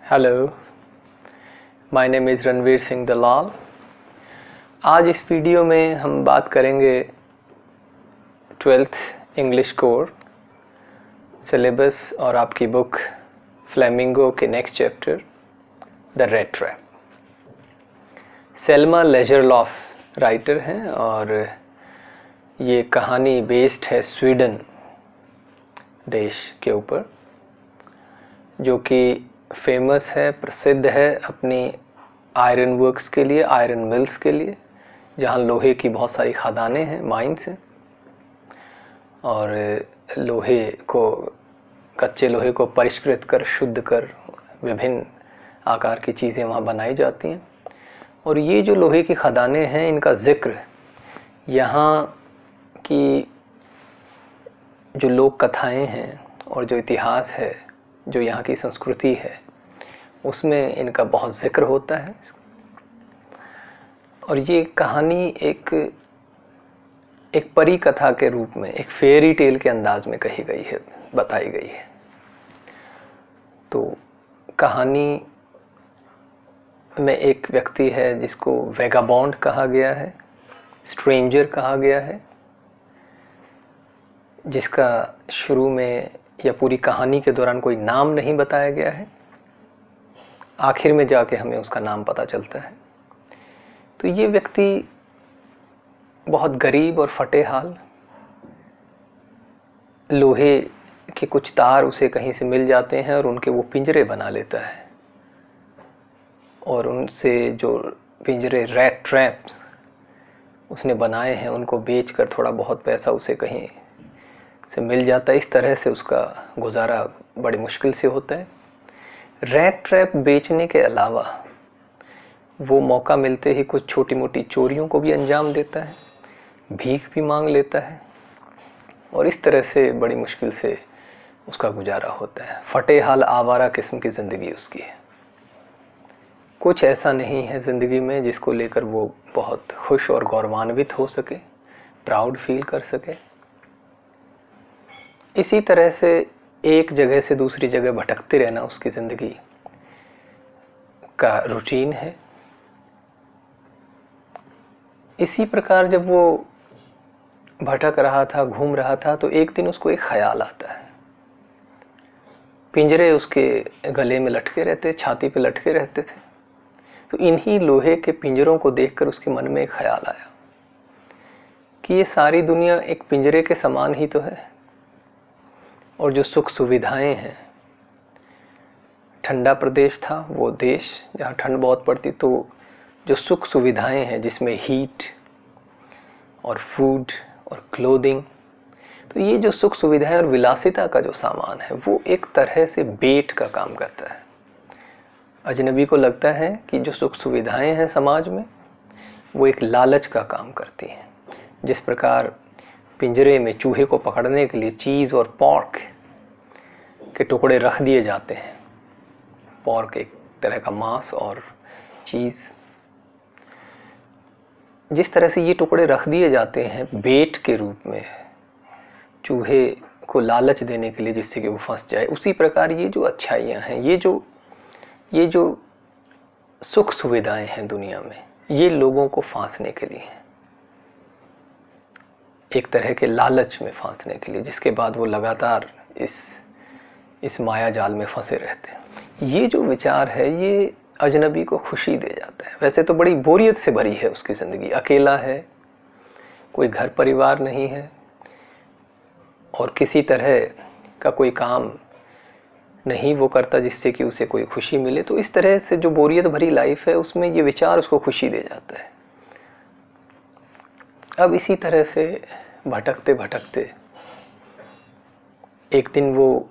Hello, my name is Ranveer Singh Dalal. आज इस video में हम बात करेंगे 12th इंग्लिश कोर सिलेबस और आपकी बुक फ्लेमिंगो के next chapter the rattrap. Selma Lagerlof writer हैं और ये कहानी बेस्ड है स्वीडन देश के ऊपर, जो कि फेमस है, प्रसिद्ध है अपनी आयरन वर्क्स के लिए, आयरन मिल्स के लिए, जहाँ लोहे की बहुत सारी खदानें हैं, माइंस हैं और लोहे को, कच्चे लोहे को परिष्कृत कर, शुद्ध कर विभिन्न आकार की चीज़ें वहाँ बनाई जाती हैं। और ये जो लोहे की खदानें हैं, इनका जिक्र यहाँ की जो लोक कथाएँ हैं और जो इतिहास है, जो यहाँ की संस्कृति है, उसमें इनका बहुत जिक्र होता है। और ये कहानी एक परी कथा के रूप में, एक फेयरी टेल के अंदाज में कही गई है, बताई गई है। तो कहानी में एक व्यक्ति है जिसको वेगाबॉन्ड कहा गया है, स्ट्रेंजर कहा गया है, जिसका शुरू में या पूरी कहानी के दौरान कोई नाम नहीं बताया गया है। आखिर में जाके हमें उसका नाम पता चलता है। तो ये व्यक्ति बहुत गरीब और फटे हाल, लोहे के कुछ तार उसे कहीं से मिल जाते हैं और उनके वो पिंजरे बना लेता है और उनसे जो पिंजरे रैट ट्रैप्स उसने बनाए हैं उनको बेचकर थोड़ा बहुत पैसा उसे कहीं से मिल जाता है। इस तरह से उसका गुजारा बड़ी मुश्किल से होता है। रैट ट्रैप बेचने के अलावा वो मौका मिलते ही कुछ छोटी मोटी चोरियों को भी अंजाम देता है, भीख भी मांग लेता है और इस तरह से बड़ी मुश्किल से उसका गुजारा होता है। फटे हाल आवारा किस्म की ज़िंदगी उसकी है। कुछ ऐसा नहीं है ज़िंदगी में जिसको लेकर वो बहुत खुश और गौरवान्वित हो सके, प्राउड फील कर सके। इसी तरह से एक जगह से दूसरी जगह भटकते रहना उसकी ज़िंदगी का रूटीन है। इसी प्रकार जब वो भटक रहा था, घूम रहा था, तो एक दिन उसको एक ख्याल आता है। पिंजरे उसके गले में लटके रहते, छाती पे लटके रहते थे। तो इन्हीं लोहे के पिंजरों को देखकर उसके मन में एक ख्याल आया कि ये सारी दुनिया एक पिंजरे के समान ही तो है और जो सुख सुविधाएं हैं, ठंडा प्रदेश था वो देश जहाँ ठंड बहुत पड़ती, तो जो सुख सुविधाएं हैं जिसमें हीट और फूड और क्लोथिंग, तो ये जो सुख सुविधाएं और विलासिता का जो सामान है वो एक तरह से बेट का काम करता है। अजनबी को लगता है कि जो सुख सुविधाएं हैं समाज में वो एक लालच का काम करती हैं। जिस प्रकार पिंजरे में चूहे को पकड़ने के लिए चीज़ और पॉर्क के टुकड़े रख दिए जाते हैं, पॉर्क एक तरह का मांस और चीज़, जिस तरह से ये टुकड़े रख दिए जाते हैं बेट के रूप में चूहे को लालच देने के लिए जिससे कि वो फंस जाए, उसी प्रकार ये जो अच्छाइयाँ हैं, ये जो सुख सुविधाएं हैं दुनिया में, ये लोगों को फांसने के लिए, एक तरह के लालच में फांसने के लिए, जिसके बाद वो लगातार इस माया जाल में फंसे रहते हैं। ये जो विचार है ये अजनबी को खुशी दे जाता है। वैसे तो बड़ी बोरियत से भरी है उसकी ज़िंदगी, अकेला है, कोई घर परिवार नहीं है और किसी तरह का कोई काम नहीं वो करता जिससे कि उसे कोई खुशी मिले। तो इस तरह से जो बोरियत भरी लाइफ है उसमें ये विचार उसको खुशी दे जाता है। अब इसी तरह से भटकते भटकते एक दिन वो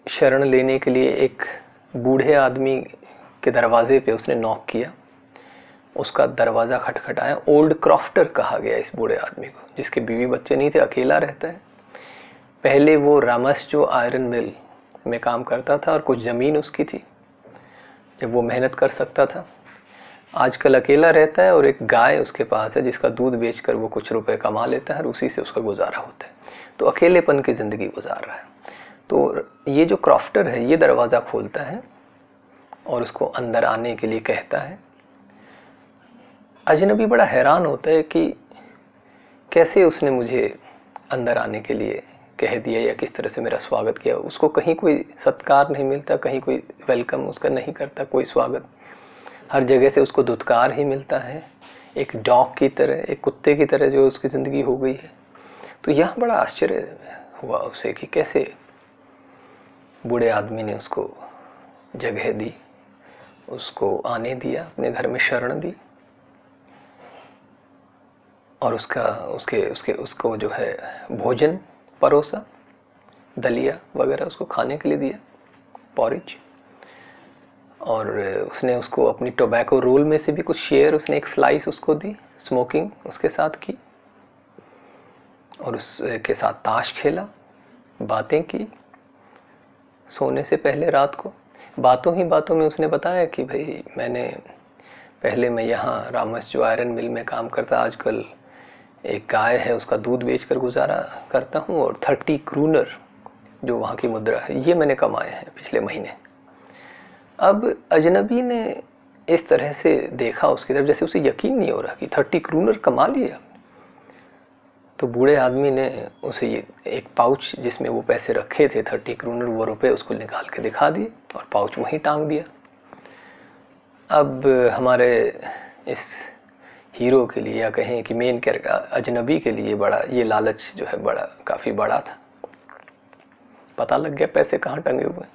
शरण लेने के लिए एक बूढ़े आदमी के दरवाजे पे उसने नॉक किया। उसका दरवाज़ा खटखटाया। ओल्ड क्रॉफ्टर कहा गया इस बूढ़े आदमी को, जिसके बीवी बच्चे नहीं थे, अकेला रहता है। पहले वो रामस जो आयरन मिल में काम करता था और कुछ ज़मीन उसकी थी जब वो मेहनत कर सकता था। आजकल अकेला रहता है और एक गाय उसके पास है जिसका दूध बेचकर वो कुछ रुपए कमा लेता है और उसी से उसका गुजारा होता है। तो अकेलेपन की ज़िंदगी गुजार रहा है। तो ये जो क्रॉफ्टर है ये दरवाज़ा खोलता है और उसको अंदर आने के लिए कहता है। अजनबी बड़ा हैरान होता है कि कैसे उसने मुझे अंदर आने के लिए कह दिया या किस तरह से मेरा स्वागत किया। उसको कहीं कोई सत्कार नहीं मिलता, कहीं कोई वेलकम उसका नहीं करता, कोई स्वागत। हर जगह से उसको धुतकार ही मिलता है, एक डॉग की तरह, एक कुत्ते की तरह जो उसकी ज़िंदगी हो गई है। तो यह बड़ा आश्चर्य हुआ उसे कि कैसे बूढ़े आदमी ने उसको जगह दी, उसको आने दिया, अपने घर में शरण दी, और उसको जो है भोजन परोसा, दलिया वगैरह उसको खाने के लिए दिया, पॉरिज। और उसने उसको अपनी टोबैको रोल में से भी कुछ शेयर, उसने एक स्लाइस उसको दी, स्मोकिंग उसके साथ की, और उसके साथ ताश खेला, बातें की। सोने से पहले रात को बातों ही बातों में उसने बताया कि भाई पहले मैं यहाँ रामस जो आयरन मिल में काम करता, आजकल एक गाय है उसका दूध बेचकर गुजारा करता हूँ, और 30 क्रूनर जो वहाँ की मुद्रा है ये मैंने कमाए हैं पिछले महीने। अब अजनबी ने इस तरह से देखा उसकी तरफ, जैसे उसे यकीन नहीं हो रहा कि 30 क्रूनर कमा लिया। तो बूढ़े आदमी ने उसे ये एक पाउच जिसमें वो पैसे रखे थे 30 क्रूनर, वो रुपए उसको निकाल के दिखा दिए और पाउच वहीं टांग दिया। अब हमारे इस हीरो के लिए, या कहें कि मेन कैरेक्टर अजनबी के लिए, बड़ा ये लालच जो है बड़ा काफ़ी बड़ा था। पता लग गया पैसे कहाँ टंगे हुए।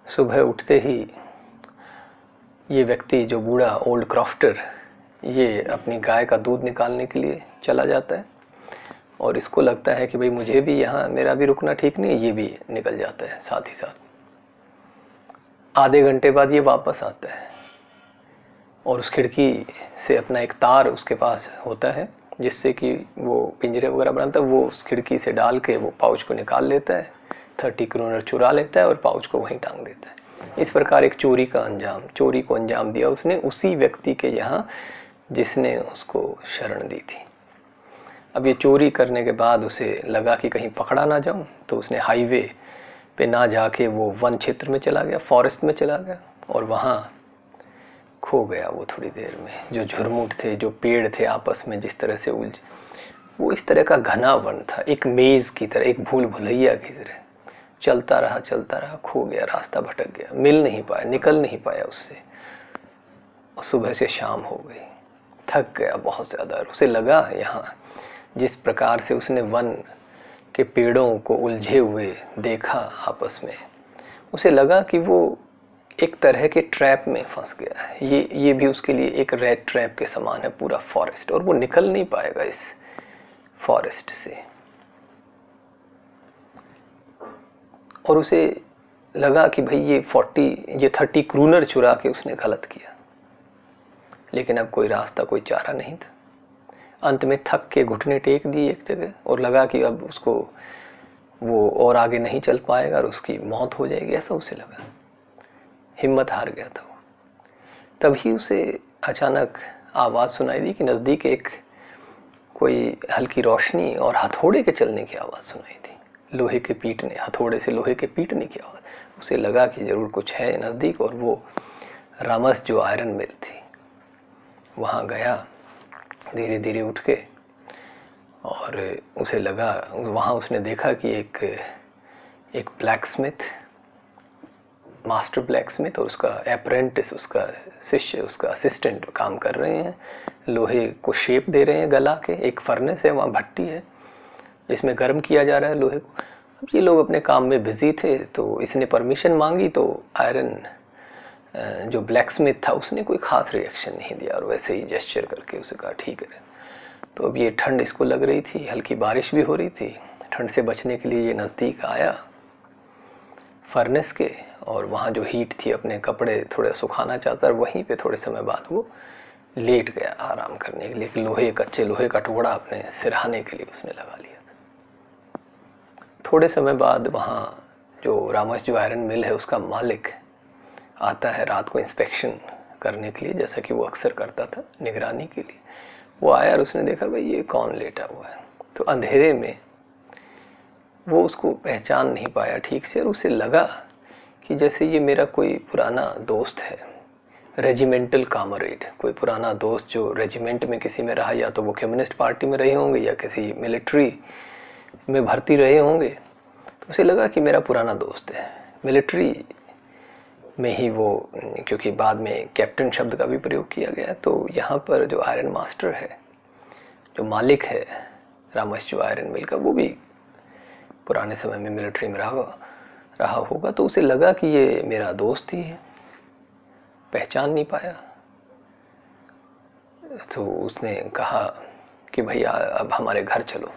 सुबह उठते ही ये व्यक्ति जो बूढ़ा ओल्ड क्रॉफ्टर, ये अपनी गाय का दूध निकालने के लिए चला जाता है, और इसको लगता है कि भाई मुझे भी यहाँ, मेरा भी रुकना ठीक नहीं, ये भी निकल जाता है साथ ही साथ। आधे घंटे बाद ये वापस आता है और उस खिड़की से अपना एक तार उसके पास होता है जिससे कि वो पिंजरे वगैरह बनाता है, वो उस खिड़की से डाल के वो पाउच को निकाल लेता है, 30 क्रूनर चुरा लेता है और पाउच को वहीं टांग देता है। इस प्रकार एक चोरी को अंजाम दिया उसने उसी व्यक्ति के यहाँ जिसने उसको शरण दी थी। अब ये चोरी करने के बाद उसे लगा कि कहीं पकड़ा ना जाऊं, तो उसने हाईवे पे ना जाके वो वन क्षेत्र में चला गया, फॉरेस्ट में चला गया, और वहाँ खो गया वो थोड़ी देर में। जो झुरमुट थे, जो पेड़ थे आपस में जिस तरह से उलझ, वो इस तरह का घना वन था, एक मेज की तरह, एक भूल भुलैया की तरह। चलता रहा, खो गया, रास्ता भटक गया, मिल नहीं पाया, निकल नहीं पाया उससे। और सुबह से शाम हो गई, थक गया बहुत ज़्यादा। उसे लगा यहाँ जिस प्रकार से उसने वन के पेड़ों को उलझे हुए देखा आपस में, उसे लगा कि वो एक तरह के ट्रैप में फंस गया है। ये भी उसके लिए एक रेड ट्रैप के समान है पूरा फॉरेस्ट, और वो निकल नहीं पाएगा इस फॉरेस्ट से। और उसे लगा कि भाई ये 30 क्रूनर चुरा के उसने गलत किया, लेकिन अब कोई रास्ता, कोई चारा नहीं था। अंत में थक के घुटने टेक दिए एक जगह, और लगा कि अब उसको वो और आगे नहीं चल पाएगा और उसकी मौत हो जाएगी, ऐसा उसे लगा। हिम्मत हार गया था वो। तभी उसे अचानक आवाज़ सुनाई दी कि नज़दीक एक कोई हल्की रोशनी और हथौड़े के चलने की आवाज़ सुनाई दी, लोहे के पीटने, हथौड़े से लोहे के पीटने की आवाज़। उसे लगा कि ज़रूर कुछ है नज़दीक, और वो रामस जो आयरन मिल थी वहाँ गया धीरे धीरे उठ के, और उसे लगा, वहाँ उसने देखा कि एक ब्लैकस्मिथ, मास्टर ब्लैकस्मिथ और उसका अप्रेंटिस, उसका शिष्य, उसका असिस्टेंट काम कर रहे हैं, लोहे को शेप दे रहे हैं गला के। एक फर्नेस है वहाँ, भट्टी है जिसमें गर्म किया जा रहा है लोहे को। अब ये लोग अपने काम में बिजी थे, तो इसने परमिशन मांगी, तो आयरन जो ब्लैकस्मिथ था उसने कोई ख़ास रिएक्शन नहीं दिया, और वैसे ही जेस्चर करके उसे कहा ठीक है। तो अब ये ठंड इसको लग रही थी, हल्की बारिश भी हो रही थी, ठंड से बचने के लिए ये नज़दीक आया फर्नेस के, और वहाँ जो हीट थी अपने कपड़े थोड़े सुखाना चाहता, और वहीं पे थोड़े समय बाद वो लेट गया आराम करने के लिए। कच्चे लोहे का टुकड़ा अपने सिरहाने के लिए उसने लगा लिया था। थोड़े समय बाद वहाँ जो रामस जो आयरन मिल है उसका मालिक आता है रात को इंस्पेक्शन करने के लिए, जैसा कि वो अक्सर करता था निगरानी के लिए। वो आया और उसने देखा भाई ये कौन लेटा हुआ है। तो अंधेरे में वो उसको पहचान नहीं पाया ठीक से, और उसे लगा कि जैसे ये मेरा कोई पुराना दोस्त है, रेजिमेंटल कामरेड, कोई पुराना दोस्त जो रेजिमेंट में किसी में रहा, या तो वो कम्युनिस्ट पार्टी में रहे होंगे या किसी मिलिट्री में भर्ती रहे होंगे। तो उसे लगा कि मेरा पुराना दोस्त है। मिलिट्री में ही वो, क्योंकि बाद में कैप्टन शब्द का भी प्रयोग किया गया, तो यहाँ पर जो आयरन मास्टर है, जो मालिक है रामस्जू आयरन मिल का, वो भी पुराने समय में मिलिट्री में रहा होगा। तो उसे लगा कि ये मेरा दोस्त ही है, पहचान नहीं पाया। तो उसने कहा कि भैया अब हमारे घर चलो।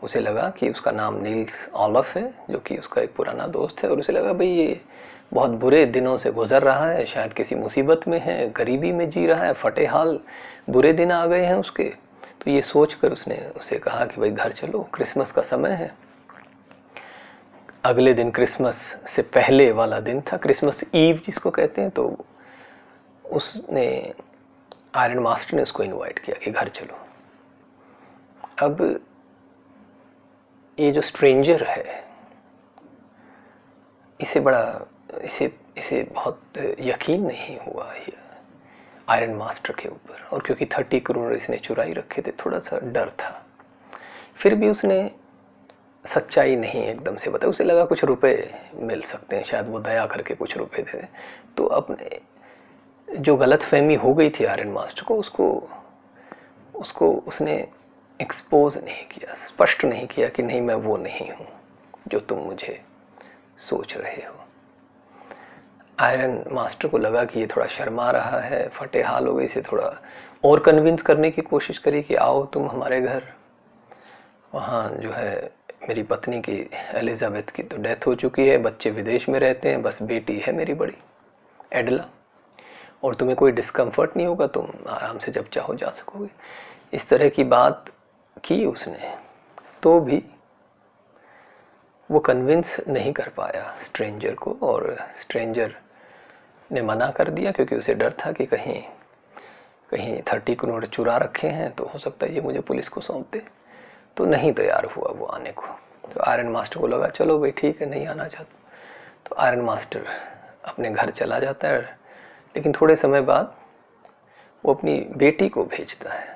उसे लगा कि उसका नाम नील्स ऑलफ है, जो कि उसका एक पुराना दोस्त है, और उसे लगा भाई ये बहुत बुरे दिनों से गुजर रहा है, शायद किसी मुसीबत में है, गरीबी में जी रहा है, फटे हाल बुरे दिन आ गए हैं उसके। तो ये सोचकर उसने उसे कहा कि भाई घर चलो, क्रिसमस का समय है। अगले दिन क्रिसमस से पहले वाला दिन था, क्रिसमस ईव जिसको कहते हैं। तो उसने, आयरन मास्टर ने उसको इनवाइट किया कि घर चलो। अब ये जो स्ट्रेंजर है, इसे बहुत यकीन नहीं हुआ ये आयरन मास्टर के ऊपर, और क्योंकि 30 करोड़ इसने चुराई रखे थे, थोड़ा सा डर था। फिर भी उसने सच्चाई नहीं एकदम से बताई। उसे लगा कुछ रुपए मिल सकते हैं, शायद वो दया करके कुछ रुपए दे दे। तो अपने जो गलतफहमी हो गई थी आयरन मास्टर को, उसको उसने एक्सपोज नहीं किया, स्पष्ट नहीं किया कि नहीं मैं वो नहीं हूं जो तुम मुझे सोच रहे हो। आयरन मास्टर को लगा कि ये थोड़ा शर्मा रहा है, फटे हाल हो गए, इसे थोड़ा और कन्विंस करने की कोशिश करी कि आओ तुम हमारे घर। वहाँ जो है मेरी पत्नी की, एलिजाबेथ की तो डेथ हो चुकी है, बच्चे विदेश में रहते हैं, बस बेटी है मेरी बड़ी एडला, और तुम्हें कोई डिस्कम्फर्ट नहीं होगा, तुम आराम से जब चाहो जा सकोगे। इस तरह की बात की उसने, तो भी वो कन्विंस नहीं कर पाया स्ट्रेंजर को, और स्ट्रेंजर ने मना कर दिया, क्योंकि उसे डर था कि कहीं 30 करोड़ चुरा रखे हैं, तो हो सकता है ये मुझे पुलिस को सौंप दे। तो नहीं तैयार हुआ वो आने को। तो आयरन मास्टर को लगा चलो भाई ठीक है, नहीं आना चाहता। तो आयरन मास्टर अपने घर चला जाता है, लेकिन थोड़े समय बाद वो अपनी बेटी को भेजता है,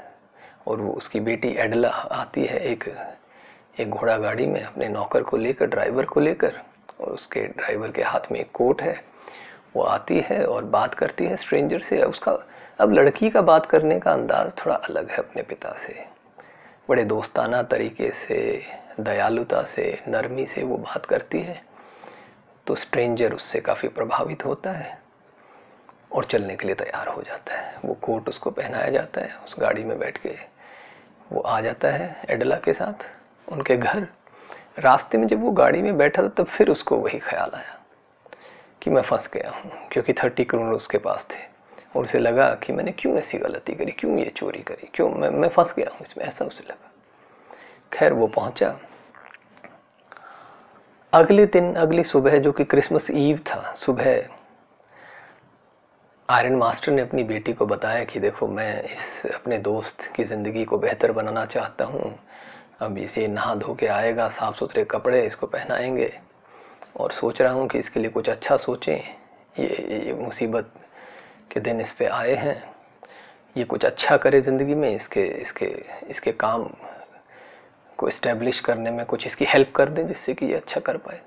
और वो उसकी बेटी एडला आती है एक घोड़ा गाड़ी में अपने नौकर को लेकर, ड्राइवर को लेकर, और उसके ड्राइवर के हाथ में एक कोट है। वो आती है और बात करती है स्ट्रेंजर से। अब लड़की का बात करने का अंदाज थोड़ा अलग है अपने पिता से, बड़े दोस्ताना तरीके से, दयालुता से, नरमी से वो बात करती है। तो स्ट्रेंजर उससे काफ़ी प्रभावित होता है और चलने के लिए तैयार हो जाता है। वो कोट उसको पहनाया जाता है, उस गाड़ी में बैठ के वो आ जाता है एडला के साथ उनके घर। रास्ते में जब वो गाड़ी में बैठा था, तब फिर उसको वही ख्याल आया कि मैं फंस गया हूँ, क्योंकि 30 करोड़ उसके पास थे, और उसे लगा कि मैंने क्यों ऐसी गलती करी, क्यों ये चोरी करी, क्यों मैं फंस गया हूँ इसमें, ऐसा उसे लगा। खैर वो पहुंचा। अगले दिन, अगली सुबह, जो कि क्रिसमस ईव था, सुबह आयरन मास्टर ने अपनी बेटी को बताया कि देखो मैं इस अपने दोस्त की ज़िंदगी को बेहतर बनाना चाहता हूँ। अब इसे नहा धो के आएगा, साफ़ सुथरे कपड़े इसको पहनाएंगे, और सोच रहा हूँ कि इसके लिए कुछ अच्छा सोचें। ये मुसीबत के दिन इस पे आए हैं, ये कुछ अच्छा करे ज़िंदगी में, इसके काम को इस्टेब्लिश करने में कुछ इसकी हेल्प कर दें, जिससे कि ये अच्छा कर पाए।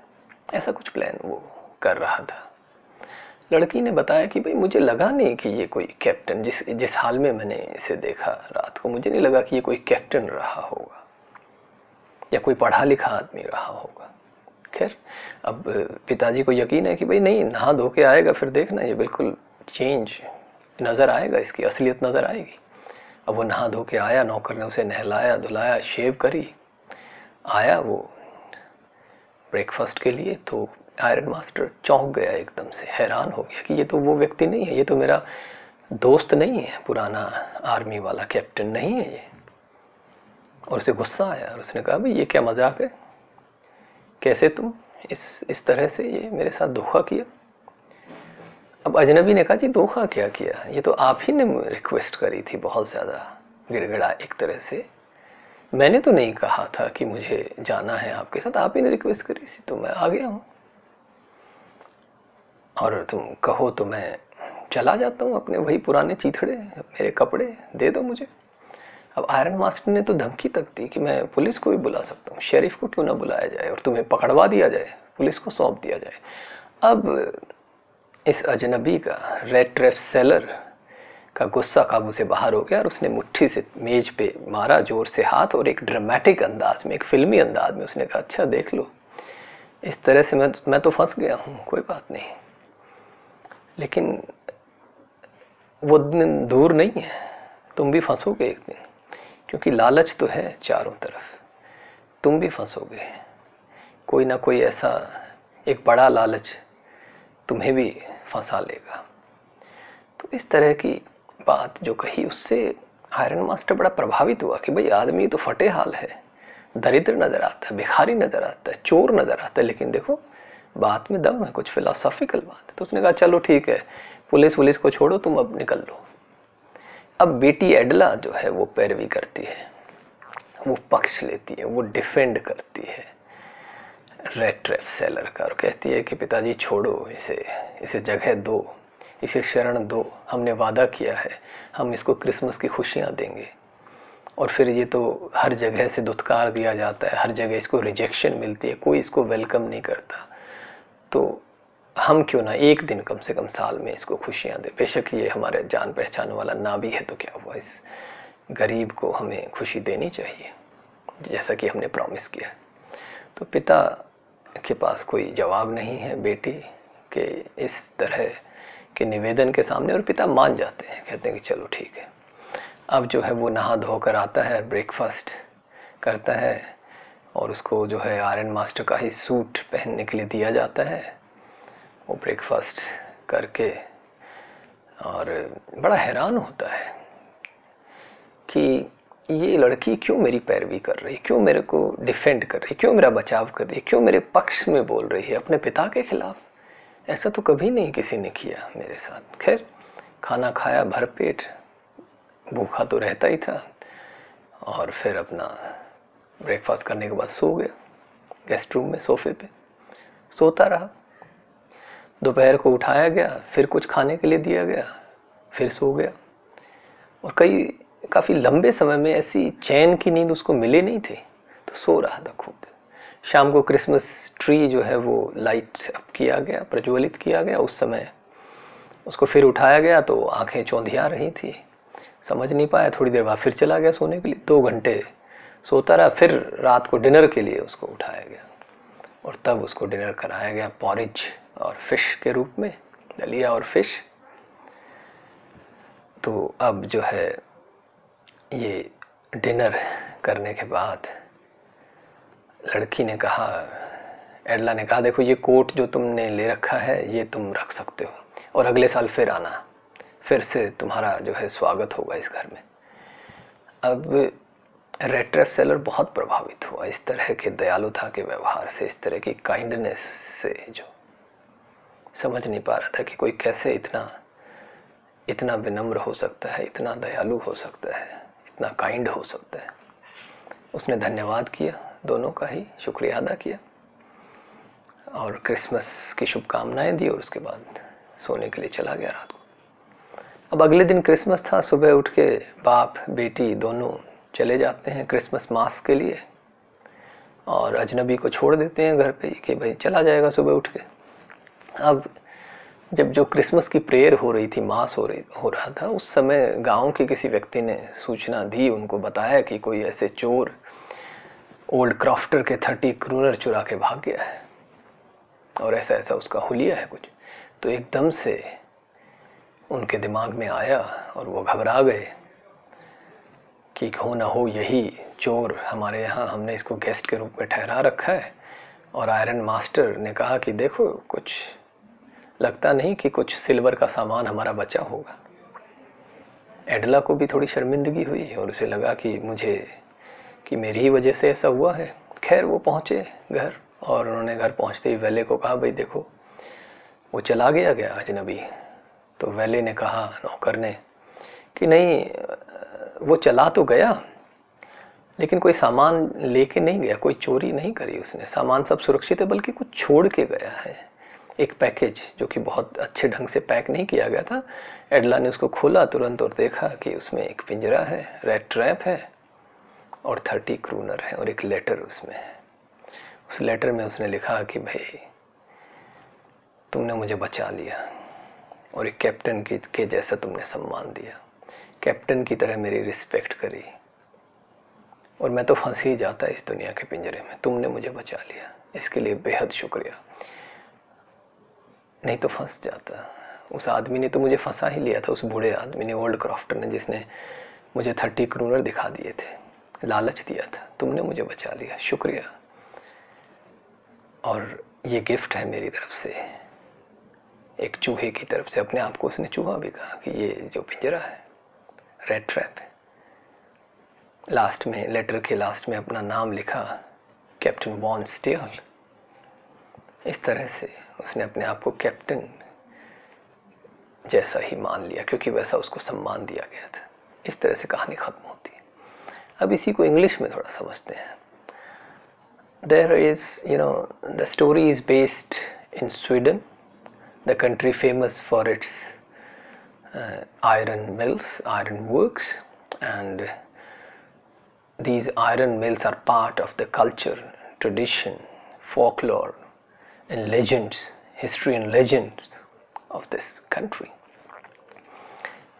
ऐसा कुछ प्लान वो कर रहा था। लड़की ने बताया कि भाई मुझे लगा नहीं कि ये कोई कैप्टन, जिस हाल में मैंने इसे देखा रात को, मुझे नहीं लगा कि ये कोई कैप्टन रहा होगा या कोई पढ़ा लिखा आदमी रहा होगा। खैर अब पिताजी को यकीन है कि भाई नहीं, नहा धो के आएगा, फिर देखना ये बिल्कुल चेंज नज़र आएगा, इसकी असलियत नज़र आएगी। अब वो नहा धो के आया, नौकर ने उसे नहलाया धुलाया, शेव करी, आया वो ब्रेकफास्ट के लिए। तो आयरन मास्टर चौंक गया, एकदम से हैरान हो गया कि ये तो वो व्यक्ति नहीं है, ये तो मेरा दोस्त नहीं है, पुराना आर्मी वाला कैप्टन नहीं है ये। और उसे गुस्सा आया, और उसने कहा भाई ये क्या मजाक है, कैसे तुम इस तरह से ये मेरे साथ धोखा किया। अब अजनबी ने कहा जी धोखा क्या किया, ये तो आप ही ने रिक्वेस्ट करी थी, बहुत ज़्यादा गिड़गिड़ा एक तरह से। मैंने तो नहीं कहा था कि मुझे जाना है आपके साथ, आप ही ने रिक्वेस्ट करी थी तो मैं आ गया हूँ। और तुम कहो तो मैं चला जाता हूँ अपने वही पुराने चीथड़े, मेरे कपड़े दे दो मुझे। अब आयरन मास्टर ने तो धमकी तक दी कि मैं पुलिस को भी बुला सकता हूँ, शेरिफ को क्यों ना बुलाया जाए और तुम्हें पकड़वा दिया जाए, पुलिस को सौंप दिया जाए। अब इस अजनबी का, रैट्रैप सेलर का गुस्सा काबू से बाहर हो गया और उसने मुट्ठी से मेज पे मारा जोर से हाथ, और एक ड्रामेटिक अंदाज में, एक फिल्मी अंदाज में उसने कहा, अच्छा देख लो, इस तरह से मैं तो फंस गया हूँ, कोई बात नहीं, लेकिन वो दिन दूर नहीं है, तुम भी फंसोगे एक दिन, क्योंकि लालच तो है चारों तरफ, तुम भी फंसोगे। कोई ना कोई ऐसा एक बड़ा लालच तुम्हें भी फंसा लेगा। तो इस तरह की बात जो कही, उससे आयरन मास्टर बड़ा प्रभावित हुआ कि भाई आदमी तो फटे हाल है, दरिद्र नजर आता है, भिखारी नजर आता है, चोर नजर आता है, लेकिन देखो बात में दम है, कुछ फिलोसॉफिकल बात है। तो उसने कहा चलो ठीक है, पुलिस को छोड़ो, तुम अब निकल लो। अब बेटी एडला जो है वो पैरवी करती है, वो पक्ष लेती है, वो डिफेंड करती है रैट्रैप सेलर का, और कहती है कि पिताजी छोड़ो इसे जगह दो, इसे शरण दो, हमने वादा किया है हम इसको क्रिसमस की खुशियाँ देंगे, और फिर ये तो हर जगह से दुत्कार दिया जाता है, हर जगह इसको रिजेक्शन मिलती है, कोई इसको वेलकम नहीं करता, तो हम क्यों ना एक दिन कम से कम साल में इसको खुशियाँ दें। बेशक ये हमारे जान पहचान वाला ना भी है तो क्या हुआ, इस गरीब को हमें खुशी देनी चाहिए जैसा कि हमने प्रॉमिस किया। तो पिता के पास कोई जवाब नहीं है बेटी के इस तरह के निवेदन के सामने, और पिता मान जाते हैं, कहते हैं कि चलो ठीक है। अब जो है वो नहा धोकर आता है, ब्रेकफास्ट करता है, और उसको जो है आयरन मास्टर का ही सूट पहनने के लिए दिया जाता है। वो ब्रेकफास्ट करके और बड़ा हैरान होता है कि ये लड़की क्यों मेरी पैरवी कर रही, क्यों मेरे को डिफेंड कर रही, क्यों मेरा बचाव कर रही, क्यों मेरे पक्ष में बोल रही है अपने पिता के खिलाफ। ऐसा तो कभी नहीं किसी ने किया मेरे साथ। खैर खाना खाया भरपेट, भूखा तो रहता ही था, और फिर अपना ब्रेकफास्ट करने के बाद सो गया गेस्ट रूम में सोफे पे, सोता रहा। दोपहर को उठाया गया, फिर कुछ खाने के लिए दिया गया, फिर सो गया, और काफ़ी लंबे समय में ऐसी चैन की नींद उसको मिली नहीं थी, तो सो रहा था खूब। शाम को क्रिसमस ट्री जो है वो लाइट अप किया गया, प्रज्वलित किया गया। उस समय उसको फिर उठाया गया तो आंखें चौंधिया रही थी, समझ नहीं पाया, थोड़ी देर बाद फिर चला गया सोने के लिए, 2 घंटे सोता रहा। फिर रात को डिनर के लिए उसको उठाया गया, और तब उसको डिनर कराया गया पॉरिज और फिश के रूप में, दलिया और फिश। तो अब जो है ये डिनर करने के बाद लड़की ने कहा, एडला ने कहा, देखो ये कोट जो तुमने ले रखा है ये तुम रख सकते हो, और अगले साल फिर आना, फिर से तुम्हारा जो है स्वागत होगा इस घर में। अब रैट्रैप सेलर बहुत प्रभावित हुआ इस तरह के दयालुता के व्यवहार से, इस तरह की काइंडनेस से, जो समझ नहीं पा रहा था कि कोई कैसे इतना विनम्र हो सकता है, इतना दयालु हो सकता है, इतना काइंड हो सकता है। उसने धन्यवाद किया, दोनों का ही शुक्रिया अदा किया, और क्रिसमस की शुभकामनाएं दी, और उसके बाद सोने के लिए चला गया रात को। अब अगले दिन क्रिसमस था, सुबह उठ के बाप बेटी दोनों चले जाते हैं क्रिसमस मास के लिए, और अजनबी को छोड़ देते हैं घर पे कि भाई चला जाएगा सुबह उठ के। अब जब जो क्रिसमस की प्रेयर हो रही थी, मास हो रहा था, उस समय गांव के किसी व्यक्ति ने सूचना दी, उनको बताया कि कोई ऐसे चोर ओल्ड क्राफ्टर के 30 क्रूनर चुरा के भाग गया है, और ऐसा ऐसा उसका हुलिया है कुछ। तो एकदम से उनके दिमाग में आया और वो घबरा गए कि हो ना हो यही चोर हमारे यहाँ, हमने इसको गेस्ट के रूप में ठहरा रखा है। और आयरन मास्टर ने कहा कि देखो कुछ लगता नहीं कि कुछ सिल्वर का सामान हमारा बचा होगा। एडला को भी थोड़ी शर्मिंदगी हुई, और उसे लगा कि मेरी ही वजह से ऐसा हुआ है। खैर वो पहुँचे घर, और उन्होंने घर पहुँचते ही वेले को कहा, भाई देखो वो चला गया अजनबी। तो वेले ने कहा, नौकर ने, कि नहीं, वो चला तो गया लेकिन कोई सामान लेके नहीं गया, कोई चोरी नहीं करी उसने, सामान सब सुरक्षित है, बल्कि कुछ छोड़ के गया है। एक पैकेज जो कि बहुत अच्छे ढंग से पैक नहीं किया गया था। एडला ने उसको खोला तुरंत और देखा कि उसमें एक पिंजरा है, रैट ट्रैप है और 30 क्रूनर है और एक लेटर उसमें है। उस लेटर में उसने लिखा कि भाई तुमने मुझे बचा लिया और एक कैप्टन के जैसा तुमने सम्मान दिया, कैप्टन की तरह मेरी रिस्पेक्ट करी, और मैं तो फंस ही जाता इस दुनिया के पिंजरे में, तुमने मुझे बचा लिया, इसके लिए बेहद शुक्रिया, नहीं तो फंस जाता। उस आदमी ने तो मुझे फंसा ही लिया था, उस बूढ़े आदमी ने, ओल्ड क्रॉफ्टर ने, जिसने मुझे 30 क्रूनर दिखा दिए थे, लालच दिया था। तुमने मुझे बचा लिया, शुक्रिया, और ये गिफ्ट है मेरी तरफ से, एक चूहे की तरफ से। अपने आप को उसने चूहा भी कहा कि ये जो पिंजरा है रैट ट्रैप है। लास्ट में, लेटर के लास्ट में अपना नाम लिखा, कैप्टन वॉन स्टेल। इस तरह से उसने अपने आप को कैप्टन जैसा ही मान लिया, क्योंकि वैसा उसको सम्मान दिया गया था। इस तरह से कहानी खत्म होती है। अब इसी को इंग्लिश में थोड़ा समझते हैं। There is, the story is based in Sweden, the country famous for its iron mills, iron works, and these iron mills are part of the culture, tradition, folklore, and legends, history and legends of this country.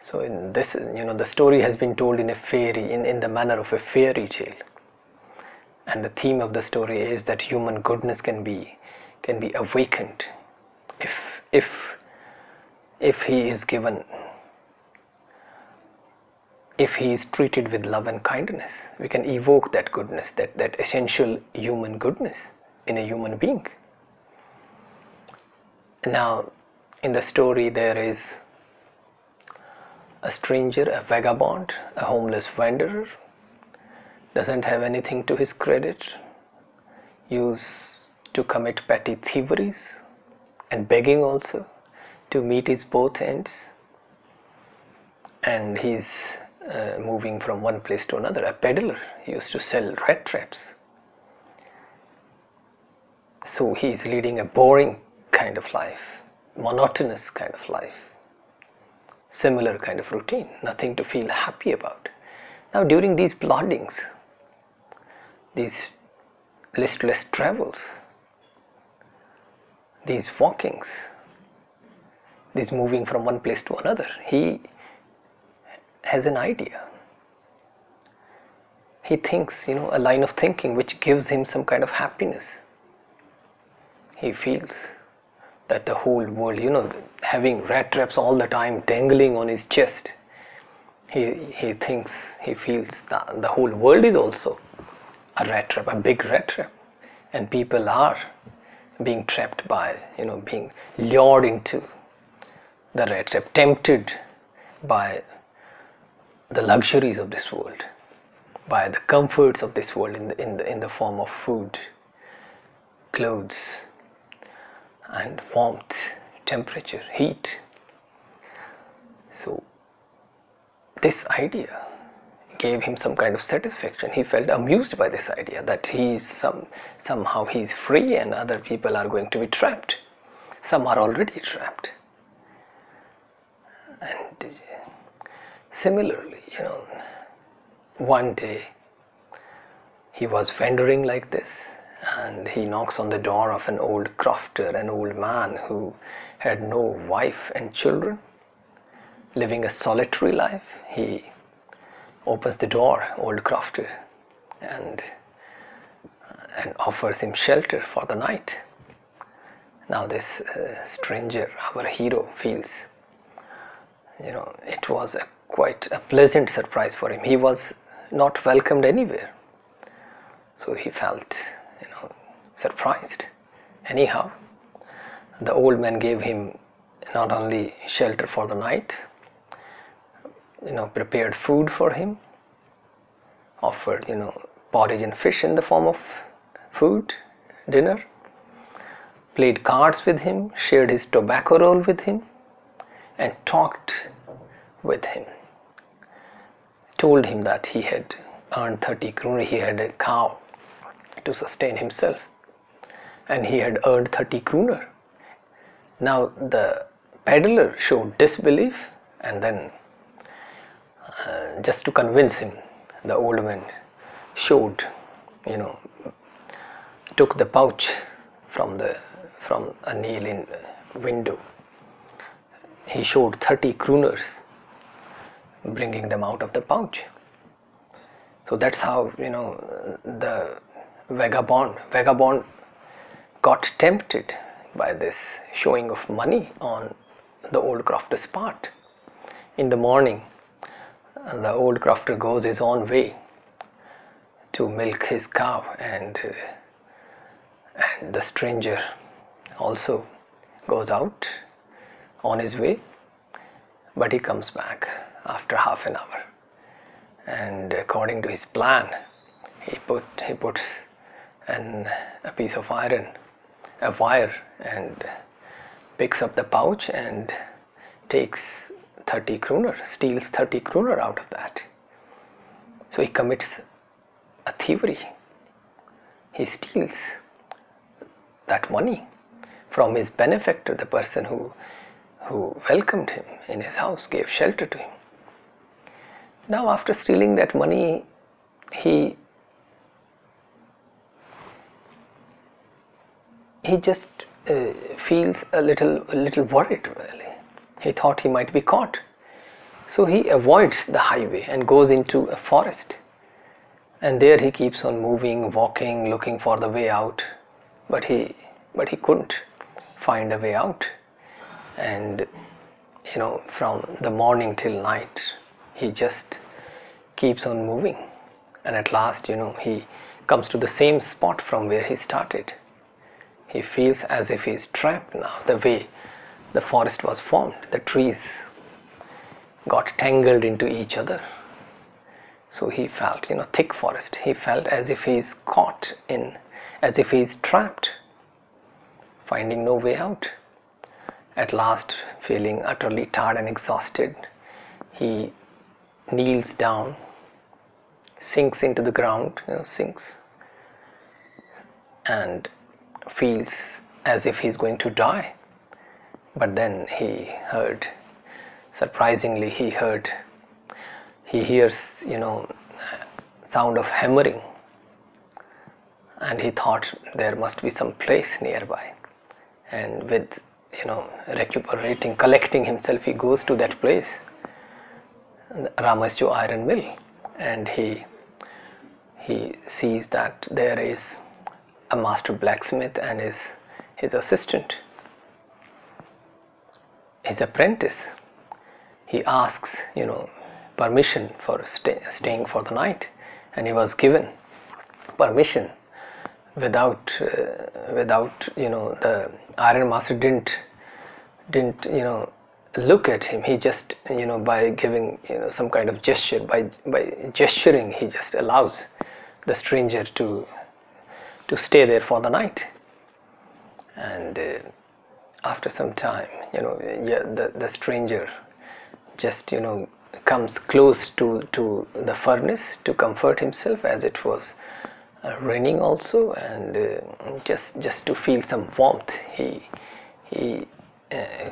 So in this, the story has been told in a fairy, in the manner of a fairy tale. And the theme of the story is that human goodness can be awakened if he is given, if he is treated with love and kindness. We can evoke that goodness, that essential human goodness in a human being. Now, in the story there is a stranger, a vagabond, a homeless wanderer, doesn't have anything to his credit, used to commit petty thieveries and begging also to meet his both ends, and he's moving from one place to another. A peddler, he used to sell rat traps. So he's leading a boring kind of life, monotonous kind of life, similar kind of routine, nothing to feel happy about. Now during these ploddings, these listless travels, these walkings, this moving from one place to another, he has an idea. He thinks, a line of thinking which gives him some kind of happiness. He feels that the whole world, having rat traps all the time dangling on his chest, he thinks, he feels that the whole world is also a rat trap, a big rat trap, and people are being trapped by, being lured into the rat trap, tempted by the luxuries of this world, by the comforts of this world in the form of food, clothes, and warmth, temperature, heat. So this idea gave him some kind of satisfaction. He felt amused by this idea that somehow he's free and other people are going to be trapped. Some are already trapped. And similarly, one day he was wandering like this, and he knocks on the door of an old crofter, an old man who had no wife and children, living a solitary life. He opens the door, old crofter, and offers him shelter for the night. Now this stranger, our hero, feels, it was quite a pleasant surprise for him. He was not welcomed anywhere, so he felt, surprised. Anyhow, the old man gave him not only shelter for the night, prepared food for him, offered, porridge and fish in the form of food, dinner, played cards with him, shared his tobacco roll with him, and talked with him. Told him that he had earned 30 kroner, he had a cow to sustain himself, and he had earned 30 kroner Now the peddler showed disbelief, and then just to convince him, the old man showed, took the pouch from a nail in window. He showed 30 krooners, bringing them out of the pouch. So that's how the vagabond got tempted by this showing of money on the old crofter's part. In the morning, the old crofter goes his own way to milk his cow, and the stranger also goes out on his way, but he comes back after half an hour, and according to his plan, he puts a piece of iron, a wire, and picks up the pouch and takes 30 kroner, steals 30 kroner out of that. So he commits a thievery. He steals that money from his benefactor, the person who welcomed him in his house, gave shelter to him. Now after stealing that money, he just feels a little worried, really. He thought he might be caught. So he avoids the highway and goes into a forest. And there he keeps on moving, walking, looking for the way out. But he couldn't find a way out. And from the morning till night, he just keeps on moving. And at last, he comes to the same spot from where he started. He feels as if he is trapped now. The way the forest was formed, the trees got tangled into each other. So he felt, thick forest. He felt as if he is caught in, as if he is trapped, finding no way out. At last, feeling utterly tired and exhausted, he kneels down, sinks into the ground, sinks, and feels as if he's going to die. But then surprisingly he hears sound of hammering, and he thought there must be some place nearby, and with collecting himself, he goes to that place, Ramasjo iron mill, and he sees that there is a master blacksmith and his assistant, his apprentice. He asks permission for staying for the night, and he was given permission without the iron master didn't look at him. He just by giving some kind of gesture, by gesturing, he just allows the stranger to stay there for the night. And after some time, the stranger just comes close to the furnace to comfort himself, as it was raining also, and just to feel some warmth, he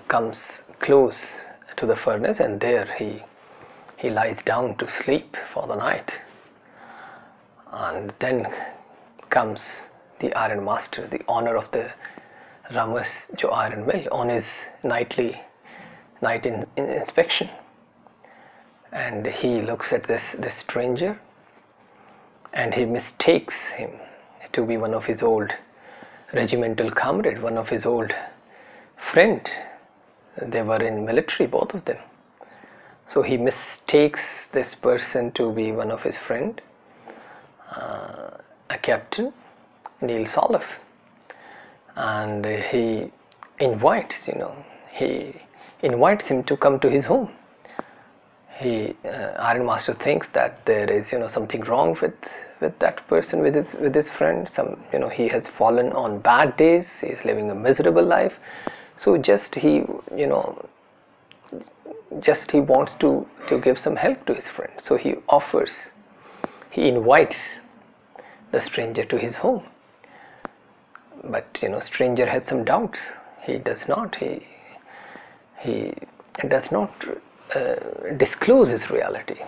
comes close to the furnace, and there he lies down to sleep for the night. And then comes the iron master, the owner of the Ramasjo iron mill, on his night inspection, and he looks at this stranger, and he mistakes him to be one of his old regimental comrade, one of his old friend. They were in military, both of them. So he mistakes this person to be one of his friend, a captain, Niels Olof, and he invites him to come to his home. Iron Master thinks that there is something wrong with that person, with his friend. He has fallen on bad days. He is living a miserable life. So he wants to give some help to his friend. So he invites the stranger to his home. But stranger had some doubts. he does not he does not disclose his reality,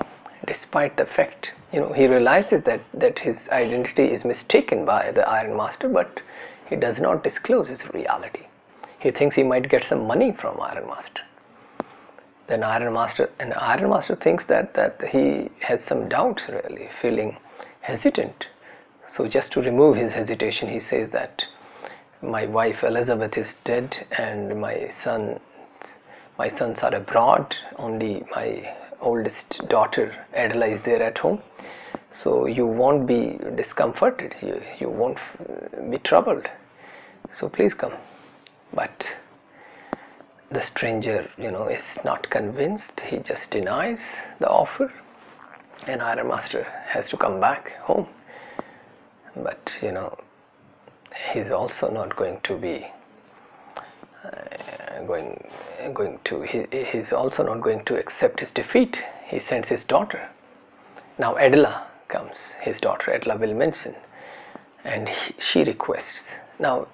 despite the fact, he realizes that his identity is mistaken by the Iron Master, but he does not disclose his reality. He thinks he might get some money from Iron Master. Then Iron Master thinks that he has some doubts, really feeling hesitant. So just to remove his hesitation, he says that my wife Elizabeth is dead and my sons are abroad. Only my oldest daughter Adela is there at home. So you won't be discomforted, you won't be troubled. So please come. But the stranger, is not convinced. He just denies the offer, and Iron Master has to come back home. But he's also not going to be he's also not going to accept his defeat. He sends his daughter. Now Adela comes, his daughter Adela will mention, and she requests. Now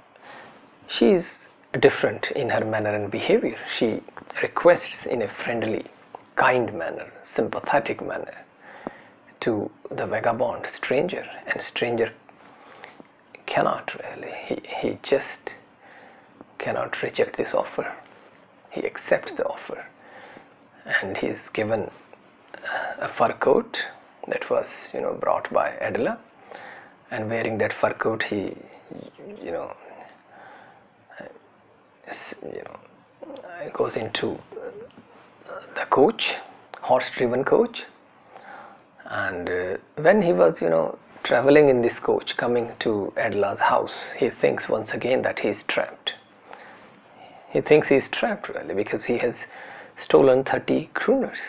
she's different in her manner and behavior. She requests in a friendly, kind manner, sympathetic manner to the vagabond stranger, and stranger cannot really, he just cannot reject this offer. He accepts the offer, and he is given a fur coat that was brought by Adela, and wearing that fur coat he goes into the coach, horse-driven coach. And when he was traveling in this coach coming to Adela's house, he thinks once again that he is trapped. He thinks he is trapped, really, because he has stolen 30 krooners,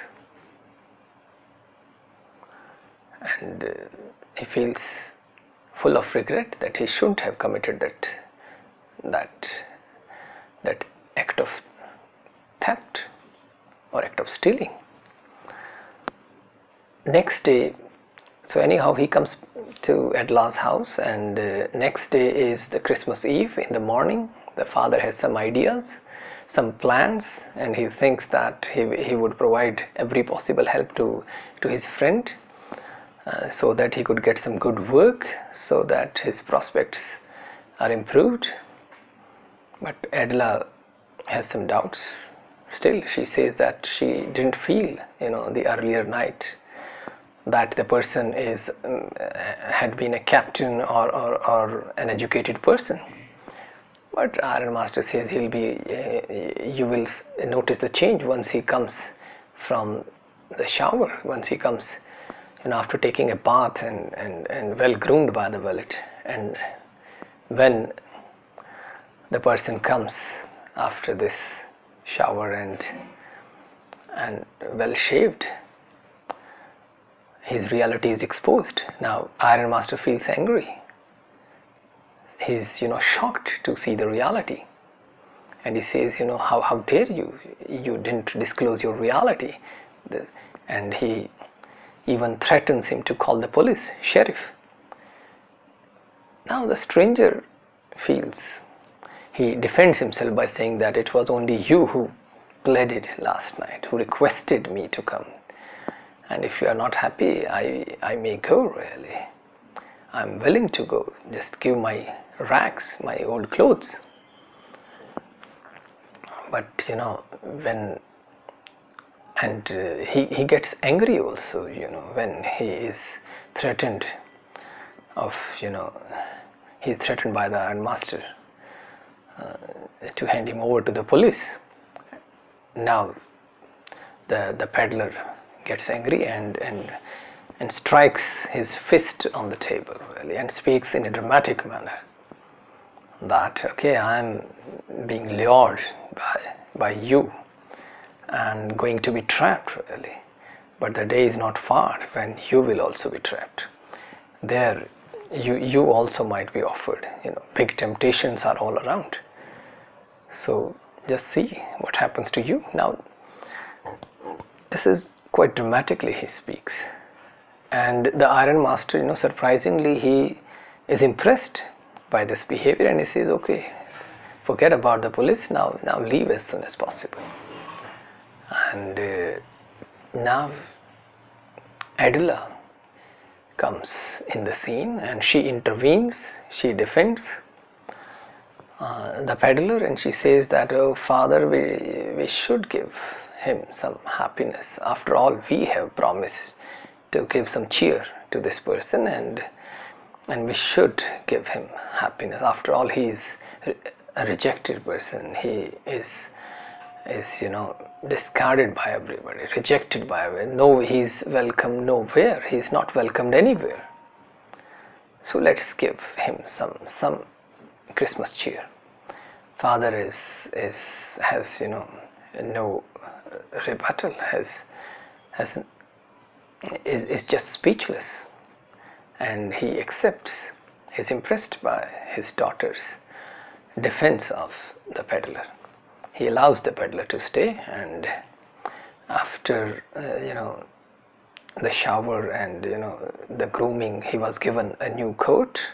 and he feels full of regret that he shouldn't have committed that act of theft or act of stealing. Next day, so anyhow he comes to Adela's house, and next day is the Christmas Eve. In the morning, the father has some ideas, some plans, and he thinks that he would provide every possible help to his friend, so that he could get some good work, so that his prospects are improved. But Adela has some doubts still. She says that she didn't feel the earlier night that the person had been a captain or an educated person. But Iron Master says you will notice the change once he comes from the shower, once he comes after taking a bath and well groomed by the valet. And when the person comes after this shower and well shaved, his reality is exposed. Now Iron Master feels angry. He's shocked to see the reality, and he says, how dare you didn't disclose your reality. And he even threatens him to call the police, sheriff. Now the stranger feels, he defends himself by saying that it was only you who pleaded last night, who requested me to come, and if you are not happy, I may go, really. I'm willing to go. Just give my rags, my old clothes. But he gets angry also, when he is threatened he's threatened by the Iron Master to hand him over to the police. Now the peddler gets angry and strikes his fist on the table, really, and speaks in a dramatic manner that, okay, I'm being lured by you and going to be trapped, really, but the day is not far when you will also be trapped. There you also might be offered, big temptations are all around, so just see what happens to you. Now this is quite dramatically he speaks, and the Iron Master, surprisingly, he is impressed by this behavior, and he says, okay, forget about the police, now leave as soon as possible. And now Adela comes in the scene and she intervenes, she defends the peddler, and she says that, oh father, we should give him some happiness. After all, we have promised to give some cheer to this person, and we should give him happiness. After all, he is a rejected person. He is discarded by everybody, rejected by everybody. No, he's welcome nowhere. He's not welcomed anywhere. So let's give him some Christmas cheer. Father has no rebuttal, is just speechless, and he accepts. He's impressed by his daughter's defense of the peddler. He allows the peddler to stay, and after the shower and the grooming, he was given a new coat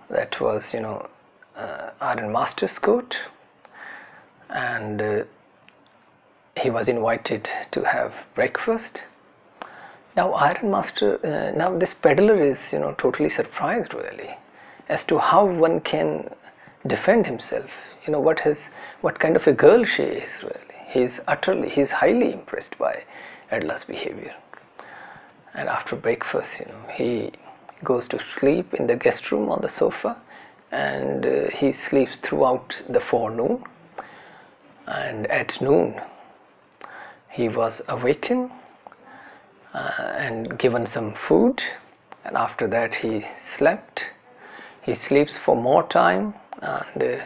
that was Iron Master's coat, and he was invited to have breakfast. Now Iron Master, now this peddler is totally surprised really as to how one can defend himself. What kind of a girl she is really. He's highly impressed by Adela's behavior. And after breakfast, he goes to sleep in the guest room on the sofa, and he sleeps throughout the forenoon. And at noon, he was awakened and given some food, and after that he slept. He sleeps for more time, and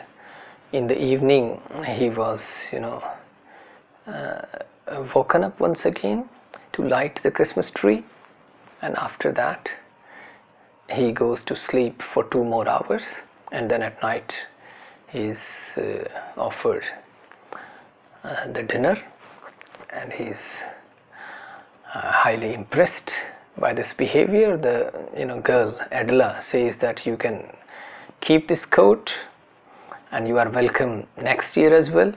in the evening he was woken up once again to light the Christmas tree, and after that he goes to sleep for 2 more hours, and then at night he is offered the dinner, and he's highly impressed by this behavior. The girl Adela says that you can keep this coat and you are welcome next year as well.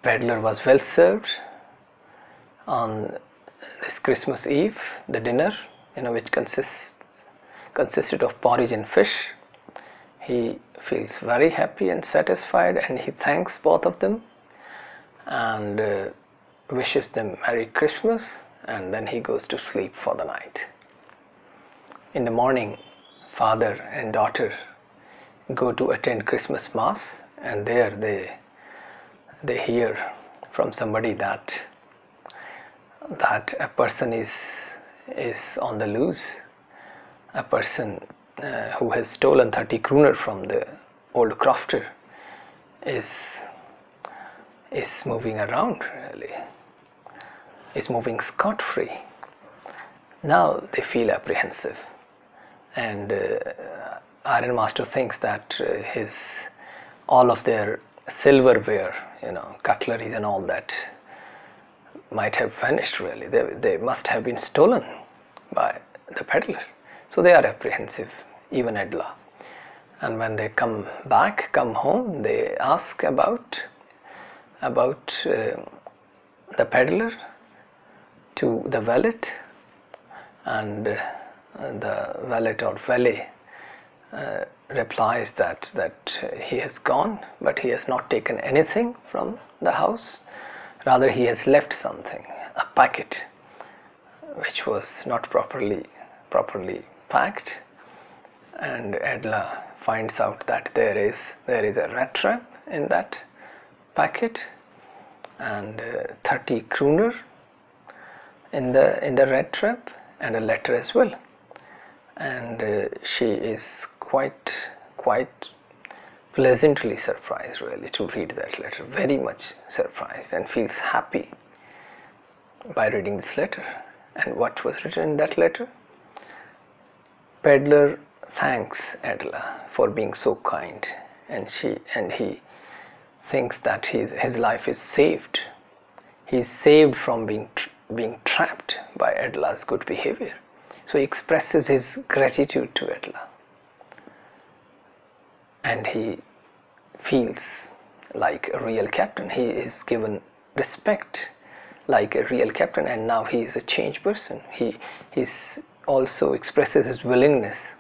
Peddler was well served on this Christmas Eve. The dinner, which consisted of porridge and fish. He feels very happy and satisfied, and he thanks both of them and wishes them Merry Christmas, and then he goes to sleep for the night. In the morning, father and daughter go to attend Christmas Mass, and there they hear from somebody that a person is on the loose. A person who has stolen 30 kroner from the old crofter is moving around really, is moving scot-free. Now they feel apprehensive, and Iron Master thinks that all of their silverware, cutleries and all that might have vanished really. They must have been stolen by the peddler. So they are apprehensive, even Adela. And when they come home, they ask about the peddler to the valet, and the valet or valet replies that he has gone, but he has not taken anything from the house. Rather, he has left something, a packet, which was not properly packed. And Adela finds out that there is a rat trap in that packet, and 30 kroner in the rat trap, and a letter as well. And she is quite pleasantly surprised really to read that letter, very much surprised, and feels happy by reading this letter. And what was written in that letter? Peddler thanks Adela for being so kind, and he thinks that his life is saved. He is saved from being trapped by Adela's good behavior. So he expresses his gratitude to Adela. and he feels like a real captain. He is given respect like a real captain, and now he is a changed person. He's also expresses his willingness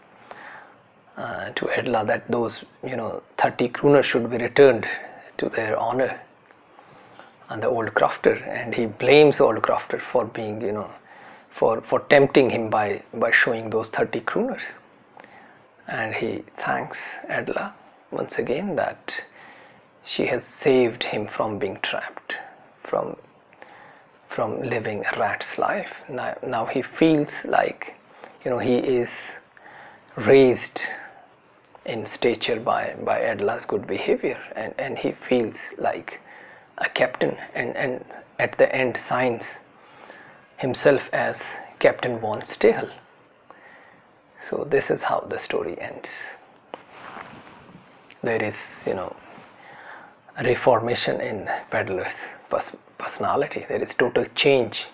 to Edla that those 30 krooners should be returned to their honor and the old crofter, and he blames old crofter for being for tempting him by showing those 30 krooners, and he thanks Edla once again that she has saved him from being trapped, from living a rat's life. Now he feels like he is raised in stature by Edla's good behavior, and he feels like a captain, and at the end signs himself as Captain von Stahel. So this is how the story ends. There is a reformation in Peddler's personality. There is total change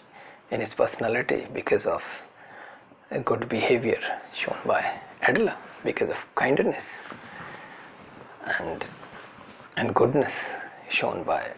in his personality because of a good behavior shown by Edla, because of kindness and goodness shown by